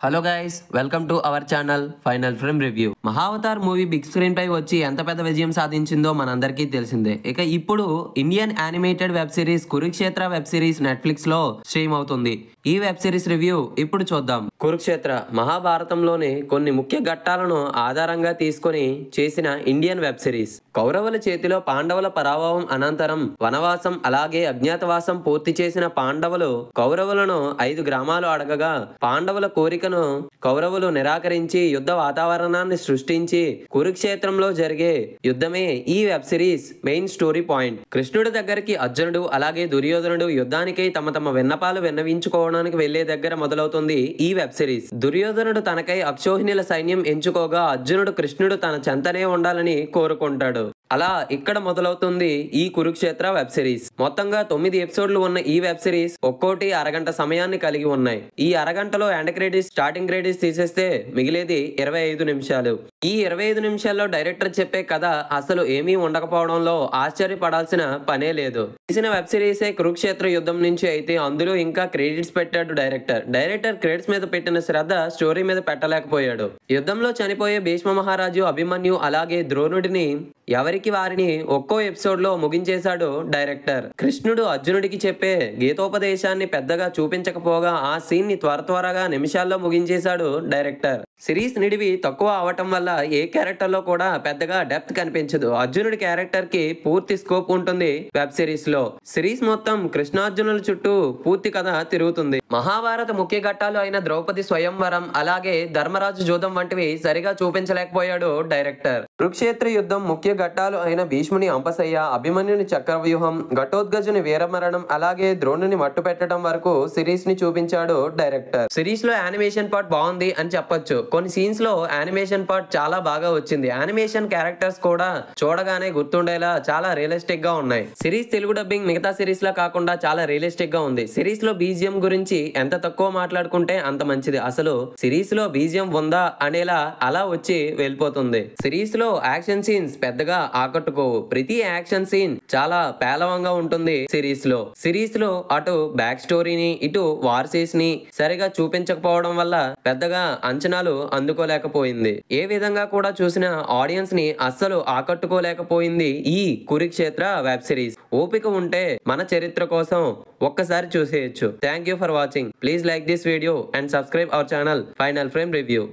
Hello guys, welcome to our channel final frame review. Mahavatar movie big screen పై వచ్చి ఎంత పెద్ద విజయం సాధించిందో మనందరికీ తెలిసిందే. ఇక ఇప్పుడు Indian animated web series Kurukshetra web series Netflix లో స్ట్రీమ్ అవుతుంది. ఈ వెబ్ సిరీస్ రివ్యూ ఇప్పుడు చూద్దాం. కురుక్షేత్ర మహాభారతంలోని కొన్ని ముఖ్య ఘట్టాలను ఆధారంగా తీసుకొని చేసిన ఇండియన్ వెబ్ సిరీస్. కౌరవుల చేతిలో పాండవుల పరాభవం అనంతరం వనవాసం అలాగే అజ్ఞాతవాసం పూర్తి చేసిన పాండవులు కౌరవులను 5 గ్రామాలు అడగగా పాండవుల కోరికను కౌరవులు నిరాకరించి యుద్ధ వాతావరణాన్ని సృష్టించి కురుక్షేత్రంలో జరిగే యుద్ధమే ఈ web series main story point. కృష్ణుడి దగ్గరికి అర్జునుడు అలాగే దుర్యోధనుడు యుద్ధానికై తమ విన్నపాలు విన్నవించుకోవడానికి వెళ్లే దగ్గర మొదలవుతుంది ఈ వెబ్ సిరీస్. దుర్యోధనుడు తనకై అక్షోహిణుల సైన్యం ఎంచుకోగా అర్జునుడు కృష్ణుడు తన చెంతనే ఉండాలని కోరుకుంటాడు. అలా ఇక్కడ మొదలవుతుంది ఈ కురుక్షేత్ర వెబ్ సిరీస్. మొత్తంగా 9 ఎపిసోడ్లు ఉన్న ఈ వెబ్ సిరీస్ ఒక్కోటి అరగంట సమయాన్ని కలిగి ఉన్నాయి. ఈ అరగంటలో ఎండ్ క్రెడిట్స్ స్టార్టింగ్ క్రెడిట్స్ తీసేస్తే మిగిలేది 25 నిమిషాలు. ఈ 25 నిమిషాల్లో డైరెక్టర్ చెప్పే కథ అసలు ఏమీ ఉండకపోవడంలో ఆశ్చర్యపడాల్సిన పనే లేదు. తీసిన వెబ్ సిరీసే కురుక్షేత్ర యుద్ధం నుంచి అయితే అందులో ఇంకా క్రెడిట్స్ పెట్టాడు డైరెక్టర్ క్రెడిట్స్ మీద పెట్టిన శ్రద్ధ స్టోరీ మీద పెట్టలేకపోయాడు. యుద్ధంలో చనిపోయే భీష్మ మహారాజు, అభిమన్యు అలాగే ద్రోణుడిని ఎవరికి వారిని ఒక్కో ఎపిసోడ్ లో ముగించేశాడు డైరెక్టర్. కృష్ణుడు అర్జునుడికి చెప్పే గీతోపదేశాన్ని పెద్దగా చూపించకపోగా ఆ సీన్ ని త్వరగా నిమిషాల్లో ముగించేశాడు డైరెక్టర్. సిరీస్ నిడివి తక్కువ అవటం వల్ల ఏ క్యారెక్టర్ లో కూడా పెద్దగా డెప్త్ కనిపించదు. అర్జునుడి క్యారెక్టర్ కి పూర్తి స్కోప్ ఉంటుంది వెబ్ సిరీస్ లో. సిరీస్ మొత్తం కృష్ణార్జునుల చుట్టూ పూర్తి కథ తిరుగుతుంది. మహాభారత ముఖ్య ఘట్టాలు అయిన ద్రౌపది స్వయంవరం అలాగే ధర్మరాజు జూదం వంటివి సరిగా చూపించలేకపోయాడు డైరెక్టర్. కురుక్షేత్ర యుద్ధం ముఖ్య ఘట్టాలు అయిన భీష్ముని అంపశయ్య, అభిమన్యుని చక్రవ్యూహం, ఘటోత్కచుని వీరమరణం అలాగే ద్రోణుని మట్టు పెట్టడం వరకు సిరీస్ ని చూపించాడు డైరెక్టర్. సిరీస్ లో యానిమేషన్ పార్ట్ బాగుంది అని చెప్పొచ్చు. కొన్ని సీన్స్ లో యానిమేషన్ పార్ట్ చాలా బాగా వచ్చింది. యానిమేషన్ క్యారెక్టర్స్ కూడా చూడగానే గుర్తుండేలా చాలా రియలిస్టిక్ గా ఉన్నాయి. సిరీస్ తెలుగు డబ్బింగ్ మిగతా సిరీస్ లా కాకుండా చాలా రియలిస్టిక్ గా ఉంది. సిరీస్ లో బీజిఎం గురించి ఎంత తక్కువ మాట్లాడుకుంటే అంత మంచిది. అసలు సిరీస్ లో బీజిఎం ఉందా అనేలా అలా వచ్చి వెళ్ళిపోతుంది. సిరీస్ లో యాక్షన్ సీన్స్ పెద్దగా ఆకట్టుకోవు. ప్రతి యాక్షన్ సీన్ చాలా పేలవంగా ఉంటుంది. సిరీస్ లో అటు బ్యాక్ స్టోరీని ఇటు వార్సీస్ ని సరిగా చూపించకపోవడం వల్ల పెద్దగా అంచనాలు అందుకోలేకపోయింది. ఏ విధంగా కూడా చూసిన ఆడియన్స్ ని అస్సలు ఆకట్టుకోలేకపోయింది ఈ కురుక్షేత్ర వెబ్ సిరీస్. ఓపిక ఉంటే మన చరిత్ర కోసం ఒక్కసారి చూసేయచ్చు. Thank you for watching. Please like this video and subscribe our channel final frame review.